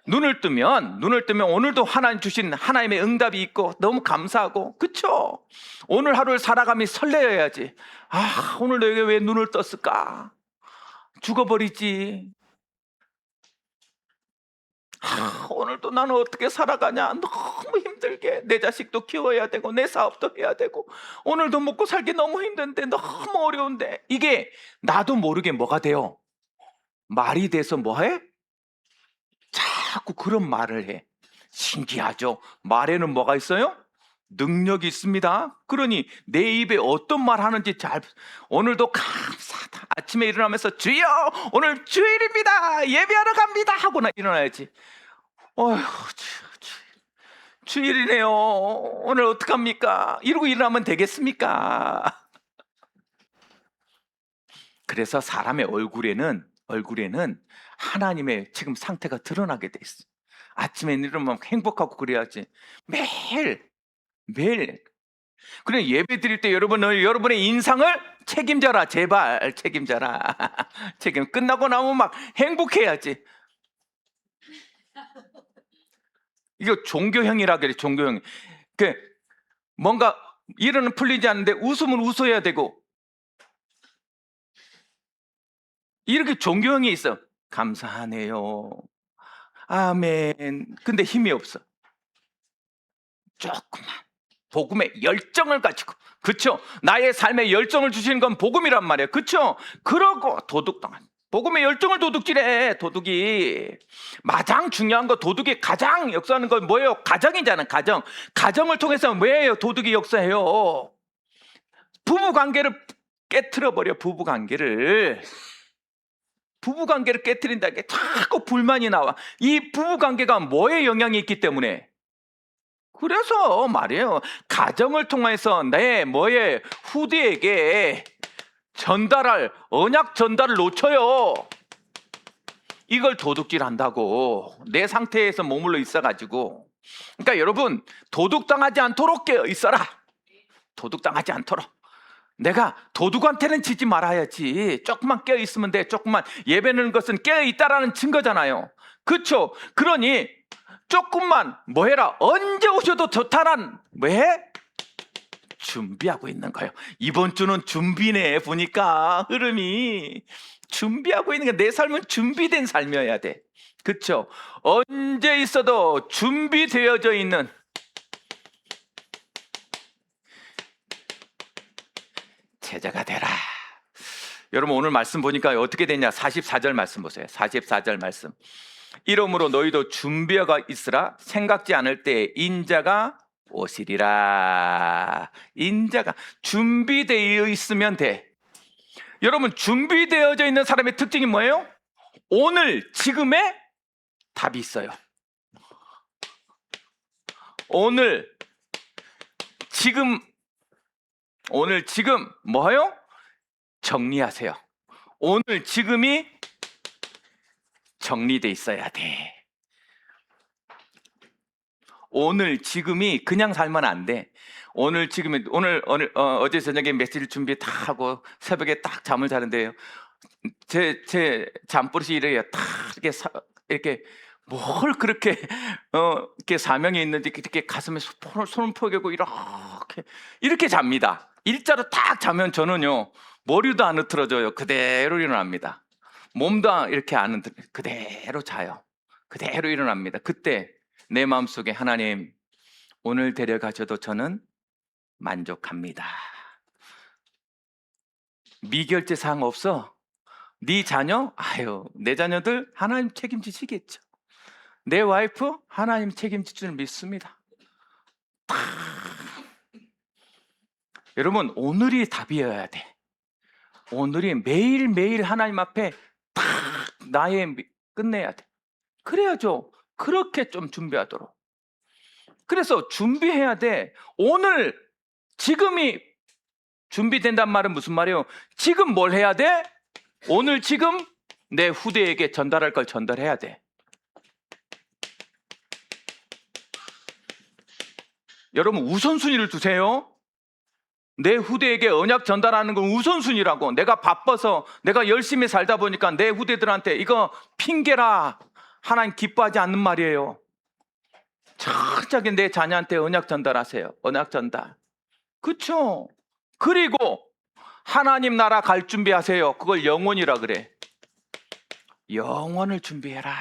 눈을 뜨면 오늘도 하나님 주신 하나님의 응답이 있고 너무 감사하고, 그쵸? 오늘 하루를 살아가며 설레어야지. 아, 오늘 너에게 왜 눈을 떴을까? 죽어버리지. 아, 오늘도 나는 어떻게 살아가냐? 너무 힘들게 내 자식도 키워야 되고 내 사업도 해야 되고 오늘도 먹고 살기 너무 힘든데, 너무 어려운데, 이게 나도 모르게 뭐가 돼요? 말이 돼서 뭐해? 자꾸 그런 말을 해. 신기하죠? 말에는 뭐가 있어요? 능력이 있습니다. 그러니 내 입에 어떤 말 하는지 오늘도 감사하다. 아침에 일어나면서 주여 오늘 주일입니다. 예배하러 갑니다 하고나 일어나야지. 어휴, 주일이네요. 오늘 어떡합니까? 이러고 일어나면 되겠습니까? 그래서 사람의 얼굴에는 하나님의 지금 상태가 드러나게 돼 있어. 아침에 일어나면 행복하고 그래야지. 매일 그래, 예배 드릴 때 여러분의 인상을 책임져라. 제발 책임져라. 끝나고 나면 막 행복해야지. 이거 종교형이라 그래. 종교형. 뭔가 일은 풀리지 않는데 웃음은 웃어야 되고, 이렇게 종교형이 있어. 감사하네요. 아멘. 근데 힘이 없어. 조금만 복음의 열정을 가지고, 그쵸? 나의 삶에 열정을 주시는 건 복음이란 말이에요. 그쵸? 그러고 도둑당한 복음의 열정을 도둑질해. 도둑이 가장 중요한 거, 도둑이 가장 역사하는 건 뭐예요? 가정이잖아. 가정을 통해서 왜요? 도둑이 역사해요. 부부관계를 깨트려버려. 부부관계를 깨트린다. 게 자꾸 불만이 나와. 이 부부관계가 뭐에 영향이 있기 때문에. 그래서 말이에요. 가정을 통해서 내 후대에게 전달할 언약 전달을 놓쳐요. 이걸 도둑질한다고. 내 상태에서 머물러 있어가지고. 그러니까 여러분, 도둑당하지 않도록 깨어 있어라. 도둑당하지 않도록. 내가 도둑한테는 지지 말아야지. 조금만 깨어 있으면 돼. 조금만. 예배는 것은 깨어 있다라는 증거잖아요. 그렇죠? 그러니 조금만 해라. 언제 오셔도 좋다란 왜? 준비하고 있는 거예요. 이번 주는 준비네. 보니까 흐름이 준비하고 있는 게, 내 삶은 준비된 삶이어야 돼. 그렇죠? 언제 있어도 준비되어져 있는 제자가 되라. 여러분, 오늘 말씀 보니까 어떻게 되냐? 44절 말씀 보세요. 44절 말씀. 이러므로 너희도 준비가 있으라. 생각지 않을 때 인자가 오시리라. 인자가 준비되어 있으면 돼. 여러분, 준비되어져 있는 사람의 특징이 뭐예요? 오늘 지금의 답이 있어요. 오늘 지금 뭐예요? 정리하세요. 오늘 지금이 정리돼 있어야 돼. 오늘 지금이 그냥 살면 안 돼. 오늘 지금이 어제 저녁에 메시지 준비 다 하고 새벽에 딱 잠을 자는데요. 제 잠버릇이 이래요. 딱 이렇게 뭘 그렇게 이렇게 사명이 있는지 이렇게 가슴에 손을 포개고 이렇게 잡니다. 일자로 딱 자면 저는요, 머리도 안 흐트러져요. 그대로 일어납니다. 몸도 이렇게 안 흔들려. 그대로 자요. 그대로 일어납니다. 그때 내 마음속에 하나님, 오늘 데려가셔도 저는 만족합니다. 미결제 사항 없어. 네 자녀? 내 자녀들 하나님 책임지시겠죠. 내 와이프 하나님 책임질 줄 믿습니다. 여러분, 오늘이 답이어야 돼. 오늘이 매일매일 하나님 앞에 딱 나의 끝내야 돼. 그래야죠. 그렇게 좀 준비하도록. 그래서 준비해야 돼. 오늘 지금이 준비된단 말은 무슨 말이에요? 지금 뭘 해야 돼? 오늘 지금 내 후대에게 전달할 걸 전달해야 돼. 여러분, 우선순위를 두세요. 내 후대에게 언약 전달하는 건 우선순위라고. 내가 바빠서 내가 열심히 살다 보니까 내 후대들한테 이거 핑계라. 하나님 기뻐하지 않는 말이에요. 철저하게 내 자녀한테 언약 전달하세요. 언약 전달. 그쵸? 그리고 하나님 나라 갈 준비하세요. 그걸 영원이라 그래. 영원을 준비해라.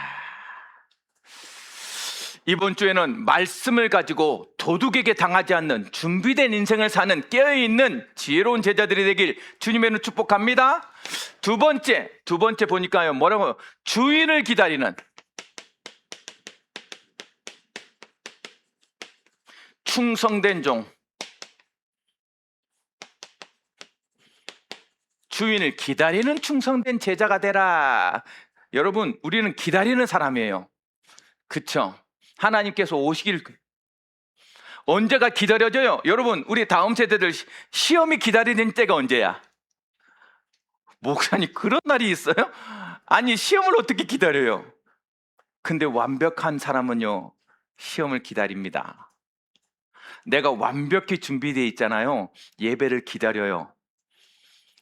이번 주에는 말씀을 가지고 도둑에게 당하지 않는 준비된 인생을 사는 깨어있는 지혜로운 제자들이 되길 주님의 이름으로 축복합니다. 두 번째 보니까요. 뭐라고? 주인을 기다리는 충성된 종. 주인을 기다리는 충성된 제자가 되라. 여러분, 우리는 기다리는 사람이에요. 그쵸? 하나님께서 오시길 언제가 기다려져요? 여러분, 우리 다음 세대들 시험이 기다리는 때가 언제야? 목사님, 그런 날이 있어요? 아니, 시험을 어떻게 기다려요? 근데 완벽한 사람은요, 시험을 기다립니다. 내가 완벽히 준비되어 있잖아요. 예배를 기다려요.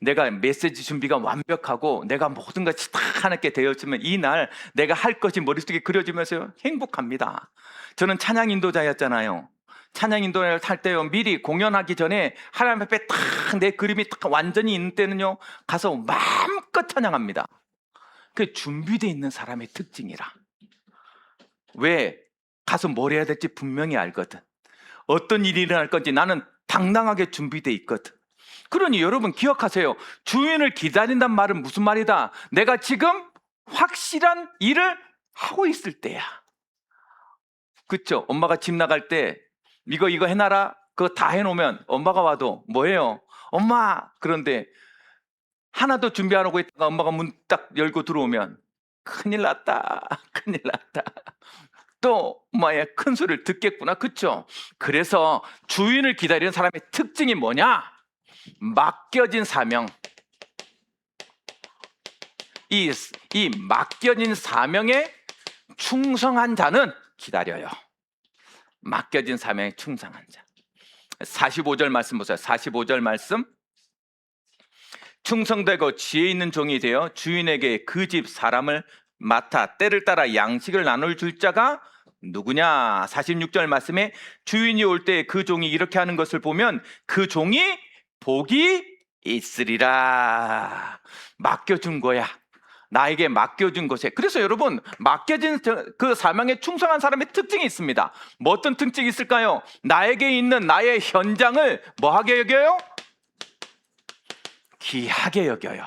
내가 메시지 준비가 완벽하고 내가 모든 것이 다 하나님께 되었으면 이날 내가 할 것이 머릿속에 그려지면서 행복합니다. 저는 찬양 인도자였잖아요. 찬양 인도를 할 때요, 미리 공연하기 전에 하나님 앞에 딱 내 그림이 딱 완전히 있는 때는요, 가서 마음껏 찬양합니다. 그게 준비되어 있는 사람의 특징이라. 왜? 가서 뭘 해야 될지 분명히 알거든. 어떤 일이 일어날 건지 나는 당당하게 준비되어 있거든. 그러니 여러분 기억하세요. 주인을 기다린단 말은 무슨 말이다? 내가 지금 확실한 일을 하고 있을 때야. 그쵸? 엄마가 집 나갈 때 이거 해놔라. 그거 다 해놓으면 엄마가 와도 뭐예요? 엄마! 그런데 하나도 준비 안 하고 있다가 엄마가 문 딱 열고 들어오면 큰일 났다. 큰일 났다. 또 엄마의 큰 소리를 듣겠구나. 그쵸? 그래서 주인을 기다리는 사람의 특징이 뭐냐? 맡겨진 사명. 이 맡겨진 사명에 충성한 자는 기다려요. 맡겨진 사명에 충성한 자. 45절 말씀 보세요. 45절 말씀. 충성되고 지혜 있는 종이 되어 주인에게 그 집 사람을 맡아 때를 따라 양식을 나눌 줄 자가 누구냐? 46절 말씀에 주인이 올 때 그 종이 이렇게 하는 것을 보면 그 종이 복이 있으리라. 맡겨준 거야. 나에게 맡겨준 것에. 그래서 여러분, 맡겨진 그 사명에 충성한 사람의 특징이 있습니다. 뭐 어떤 특징이 있을까요? 나에게 있는 나의 현장을 뭐하게 여겨요? 귀하게 여겨요.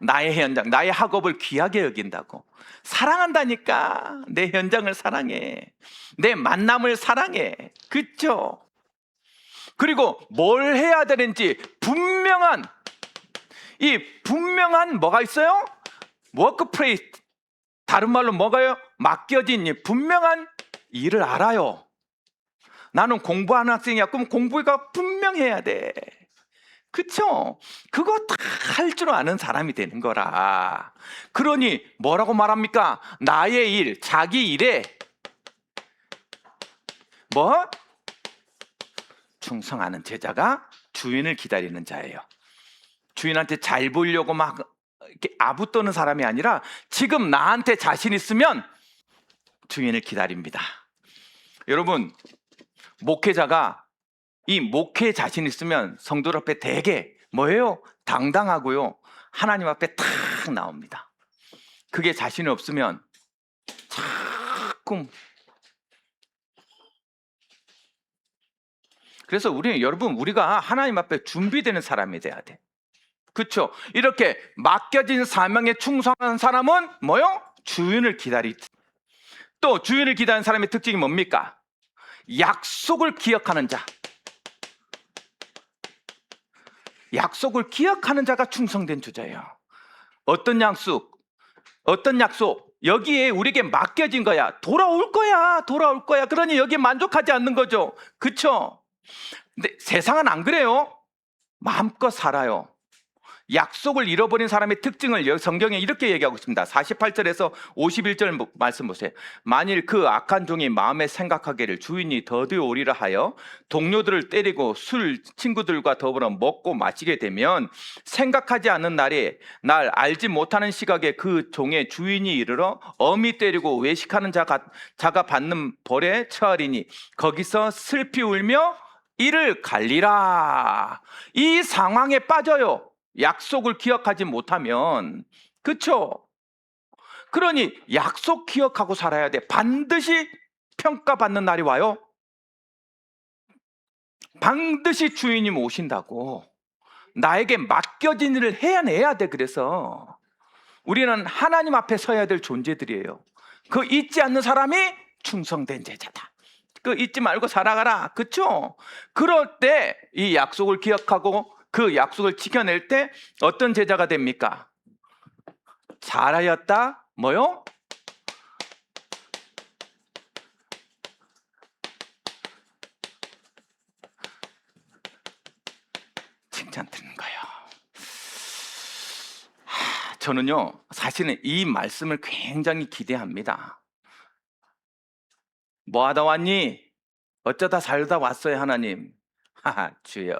나의 현장, 나의 학업을 귀하게 여긴다고. 사랑한다니까. 내 현장을 사랑해. 내 만남을 사랑해. 그쵸? 그리고 뭘 해야 되는지 분명한 뭐가 있어요? 워크플레이스. 다른 말로 뭐가요? 맡겨진 분명한 일을 알아요. 나는 공부하는 학생이야. 그럼 공부가 분명해야 돼. 그쵸? 그거 다 할 줄 아는 사람이 되는 거라. 그러니 뭐라고 말합니까? 나의 일, 자기 일에 충성하는 제자가 주인을 기다리는 자예요. 주인한테 잘 보이려고 막 이렇게 아부 떠는 사람이 아니라 지금 나한테 자신 있으면 주인을 기다립니다. 여러분, 목회자가 이 목회에 자신 있으면 성도들 앞에 되게 뭐예요? 당당하고요. 하나님 앞에 탁 나옵니다. 그게 자신이 없으면 자꾸. 그래서 우리가 하나님 앞에 준비되는 사람이 돼야 돼. 그렇죠? 이렇게 맡겨진 사명에 충성한 사람은 뭐요? 주인을 기다리지. 또 주인을 기다리는 사람의 특징이 뭡니까? 약속을 기억하는 자. 약속을 기억하는 자가 충성된 주자예요. 어떤 약속? 여기에 우리에게 맡겨진 거야. 돌아올 거야. 그러니 여기에 만족하지 않는 거죠. 그렇죠? 근데 세상은 안 그래요. 마음껏 살아요. 약속을 잃어버린 사람의 특징을 성경에 이렇게 얘기하고 있습니다. 48절에서 51절 말씀 보세요. 만일 그 악한 종이 마음에 생각하기를 주인이 더디 오리라 하여 동료들을 때리고 술 친구들과 더불어 먹고 마시게 되면 생각하지 않는 날에 날 알지 못하는 시각에 그 종의 주인이 이르러 엄히 때리고 외식하는 자가 받는 벌에 처하리니 거기서 슬피 울며 이를 갈리라. 이 상황에 빠져요. 약속을 기억하지 못하면. 그쵸? 그러니 약속 기억하고 살아야 돼. 반드시 평가받는 날이 와요. 반드시 주인님 오신다고. 나에게 맡겨진 일을 해야 돼. 그래서 우리는 하나님 앞에 서야 될 존재들이에요. 그 잊지 않는 사람이 충성된 제자다. 그 잊지 말고 살아가라. 그쵸? 그럴 때 이 약속을 기억하고 그 약속을 지켜낼 때 어떤 제자가 됩니까? 잘하였다. 뭐요? 칭찬 드리는 거예요. 저는요, 사실은 이 말씀을 굉장히 기대합니다. 뭐 하다 왔니? 어쩌다 살다 왔어요, 하나님. 하하, 주여.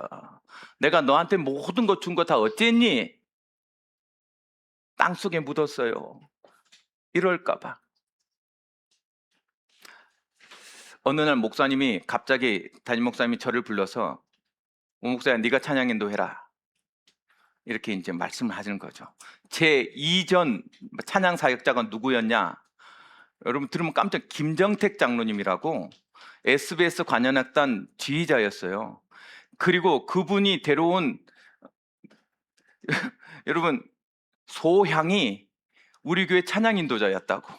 내가 너한테 모든 것 준 거 다 어쨌니? 땅속에 묻었어요. 이럴까봐. 어느 날 목사님이 갑자기 담임 목사님이 저를 불러서 오 목사야, 네가 찬양 인도해라. 이렇게 이제 말씀을 하시는 거죠. 제 이전 찬양 사역자가 누구였냐? 여러분 들으면 깜짝 김정택 장로님이라고 SBS 관현악단 지휘자였어요. 그리고 그분이 데려온 여러분 소향이 우리 교회 찬양 인도자였다고.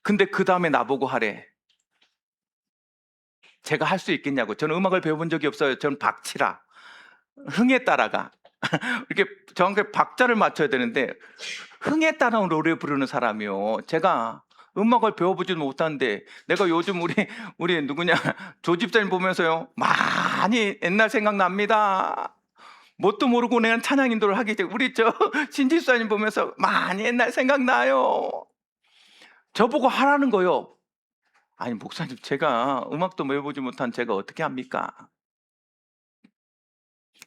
근데 그 다음에 나보고 하래. 제가 할 수 있겠냐고. 저는 음악을 배워본 적이 없어요. 저는 박치라. 흥에 따라가. 이렇게 정확하게 박자를 맞춰야 되는데 흥에 따라 노래 부르는 사람이요. 제가 음악을 배워보지도 못하는데 내가 요즘 우리 누구냐 조집사님 보면서요 많이 옛날 생각납니다. 뭣도 모르고 내가 찬양 인도를 하기 때문에 우리 저 신집사님 보면서 많이 옛날 생각나요. 저보고 하라는 거요. 아니 목사님, 제가 음악도 배워보지 못한 제가 어떻게 합니까?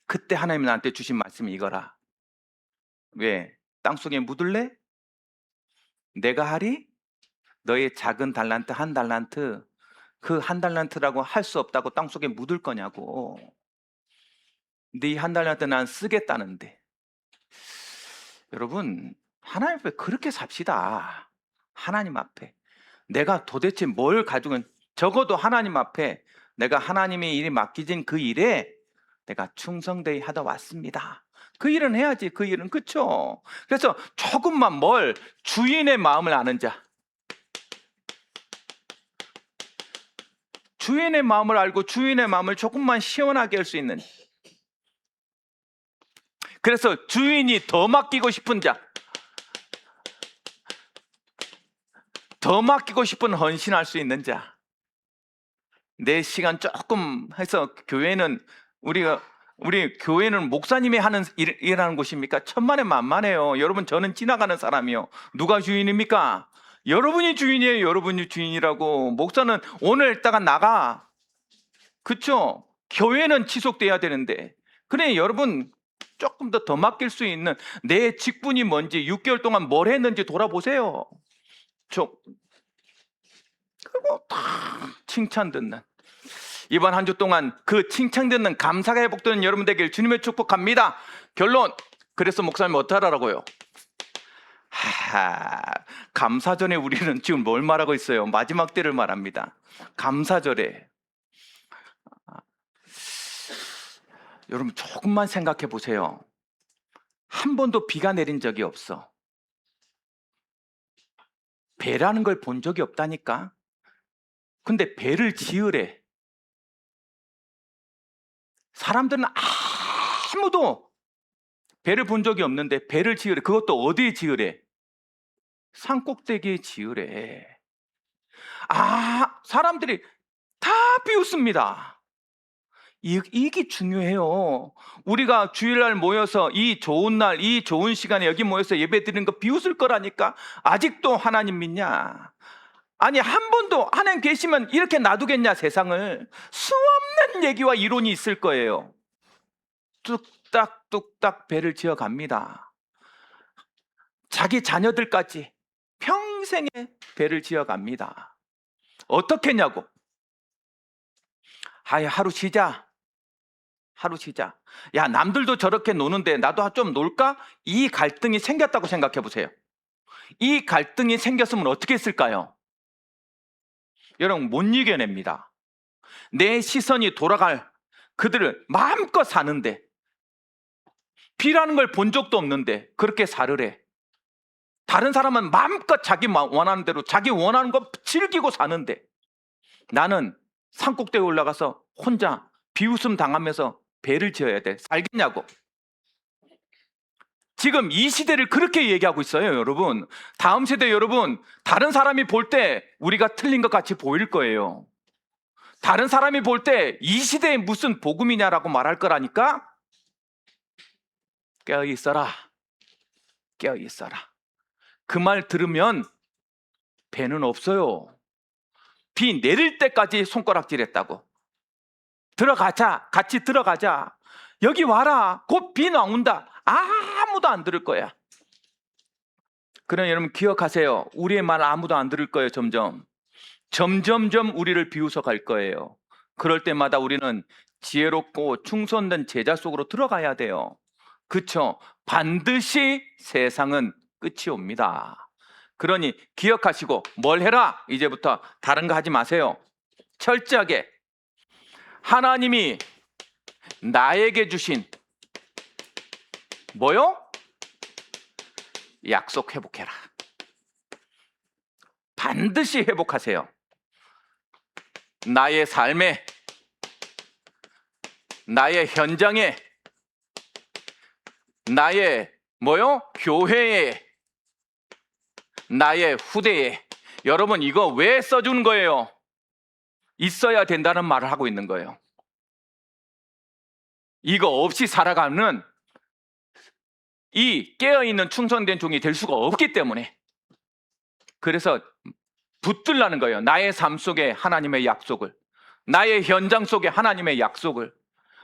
그때 하나님 나한테 주신 말씀이 이거라. 왜? 땅속에 묻을래? 내가 하리? 너의 작은 달란트 한 달란트, 그 한 달란트라고 할 수 없다고 땅속에 묻을 거냐고. 네 한 달란트 난 쓰겠다는데. 여러분 하나님 앞에 그렇게 삽시다. 하나님 앞에 내가 도대체 뭘 가지고, 적어도 하나님 앞에 내가 하나님의 일이 맡기진 그 일에 내가 충성되이 하다 왔습니다. 그 일은 해야지. 그 일은. 그쵸? 그래서 조금만 주인의 마음을 아는 자, 주인의 마음을 알고 주인의 마음을 조금만 시원하게 할 수 있는, 그래서 주인이 더 맡기고 싶은 자, 더 맡기고 싶은 헌신할 수 있는 자, 내 시간 조금 해서 교회는 우리 교회는 목사님이 하는 일하는 곳입니까? 천만에 만만해요. 여러분 저는 지나가는 사람이요. 누가 주인입니까? 여러분이 주인이에요. 여러분이 주인이라고. 목사는 오늘 있다가 나가. 그쵸? 교회는 지속돼야 되는데. 그래 여러분 조금 더 맡길 수 있는 내 직분이 뭔지 6개월 동안 뭘 했는지 돌아보세요. 그리고 다 칭찬 듣는, 이번 한 주 동안 그 칭찬 듣는 감사가 회복되는 여러분 되길 주님의 축복합니다. 결론, 그래서 목사님 어떡하라고요? 감사절에 우리는 지금 뭘 말하고 있어요? 마지막 때를 말합니다. 감사절에 여러분 조금만 생각해 보세요. 한 번도 비가 내린 적이 없어. 배라는 걸 본 적이 없다니까. 근데 배를 지으래. 사람들은 아무도 배를 본 적이 없는데 배를 지으래. 그것도 어디에 지으래? 산 꼭대기에 지으래. 사람들이 다 비웃습니다. 이게 중요해요. 우리가 주일날 모여서 이 좋은 날, 이 좋은 시간에 여기 모여서 예배 드리는 거 비웃을 거라니까. 아직도 하나님 믿냐? 아니, 한 번도 하나님 계시면 이렇게 놔두겠냐, 세상을. 수없는 얘기와 이론이 있을 거예요. 뚝딱뚝딱 배를 지어갑니다. 자기 자녀들까지 평생에 배를 지어갑니다. 어떻게 했냐고. 하루 쉬자. 하루 쉬자. 야, 남들도 저렇게 노는데 나도 좀 놀까? 이 갈등이 생겼다고 생각해 보세요. 이 갈등이 생겼으면 어떻게 했을까요? 여러분, 못 이겨냅니다. 내 시선이 돌아갈 그들을 마음껏 사는데, 비라는 걸 본 적도 없는데 그렇게 살으래. 다른 사람은 마음껏 자기 원하는 대로 자기 원하는 거 즐기고 사는데, 나는 산꼭대기에 올라가서 혼자 비웃음 당하면서 배를 지어야 돼. 살겠냐고. 지금 이 시대를 그렇게 얘기하고 있어요, 여러분. 다음 세대 여러분, 다른 사람이 볼 때 우리가 틀린 것 같이 보일 거예요. 다른 사람이 볼 때 이 시대에 무슨 복음이냐라고 말할 거라니까. 깨어 있어라. 깨어 있어라. 그 말 들으면 배는 없어요. 비 내릴 때까지 손가락질했다고. 들어가자. 같이 들어가자. 여기 와라. 곧 비 나온다. 아무도 안 들을 거야. 그러나 여러분 기억하세요. 우리의 말 아무도 안 들을 거예요. 점점점 우리를 비웃어 갈 거예요. 그럴 때마다 우리는 지혜롭고 충성된 제자 속으로 들어가야 돼요. 그쵸? 반드시 세상은 끝이 옵니다. 그러니 기억하시고 뭘 해라? 이제부터 다른 거 하지 마세요. 철저하게 하나님이 나에게 주신 뭐요? 약속 회복해라. 반드시 회복하세요. 나의 삶에, 나의 현장에, 나의 뭐요? 교회에, 나의 후대에. 여러분, 이거 왜 써주는 거예요? 있어야 된다는 말을 하고 있는 거예요. 이거 없이 살아가는 이 깨어있는 충성된 종이 될 수가 없기 때문에. 그래서 붙들라는 거예요. 나의 삶 속에 하나님의 약속을, 나의 현장 속에 하나님의 약속을,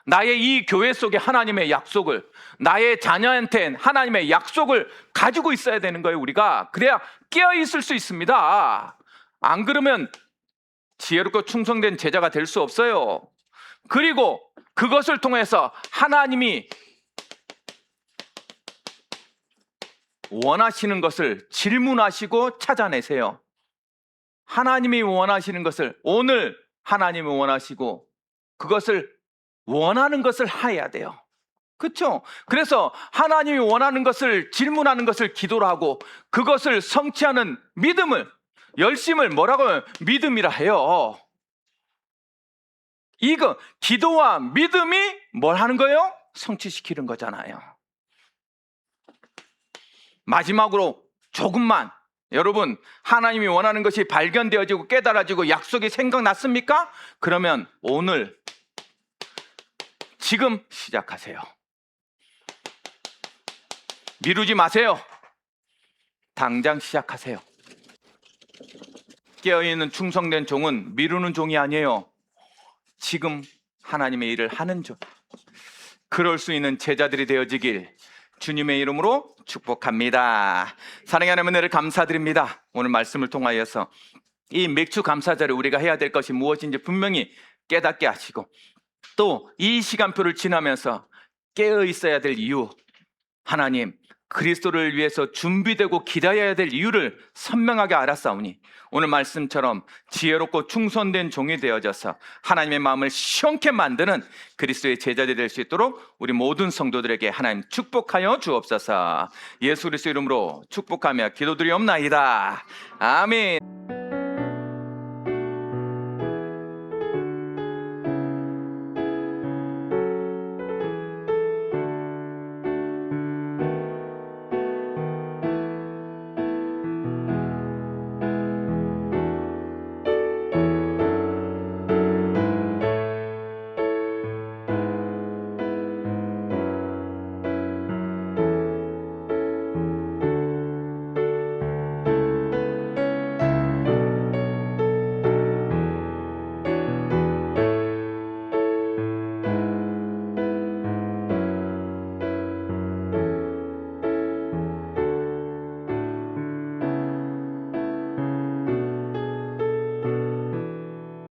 나의 이 교회 속에 하나님의 약속을, 나의 자녀한테는 하나님의 약속을 가지고 있어야 되는 거예요. 우리가 그래야 깨어있을 수 있습니다. 안 그러면 지혜롭고 충성된 제자가 될 수 없어요. 그리고 그것을 통해서 하나님이 원하시는 것을 질문하시고 찾아내세요. 하나님이 원하시는 것을, 오늘 하나님이 원하시고 그것을 원하는 것을 해야 돼요. 그렇죠? 그래서 하나님이 원하는 것을 질문하는 것을 기도로 하고 그것을 성취하는 믿음을, 열심을 뭐라고 해요? 믿음이라 해요. 이거 기도와 믿음이 뭘 하는 거예요? 성취시키는 거잖아요. 마지막으로 조금만, 여러분 하나님이 원하는 것이 발견되어지고 깨달아지고 약속이 생각났습니까? 그러면 오늘 지금 시작하세요. 미루지 마세요. 당장 시작하세요. 깨어있는 충성된 종은 미루는 종이 아니에요. 지금 하나님의 일을 하는 종. 그럴 수 있는 제자들이 되어지길 주님의 이름으로 축복합니다. 사랑하는 은혜를 감사드립니다. 오늘 말씀을 통하여서 이 맥주 감사절에 우리가 해야 될 것이 무엇인지 분명히 깨닫게 하시고, 또 이 시간표를 지나면서 깨어 있어야 될 이유, 하나님 그리스도를 위해서 준비되고 기다려야 될 이유를 선명하게 알았사오니 오늘 말씀처럼 지혜롭고 충성된 종이 되어져서 하나님의 마음을 시원케 만드는 그리스도의 제자들이 될 수 있도록 우리 모든 성도들에게 하나님 축복하여 주옵소서. 예수 그리스도 이름으로 축복하며 기도드리옵나이다. 아멘.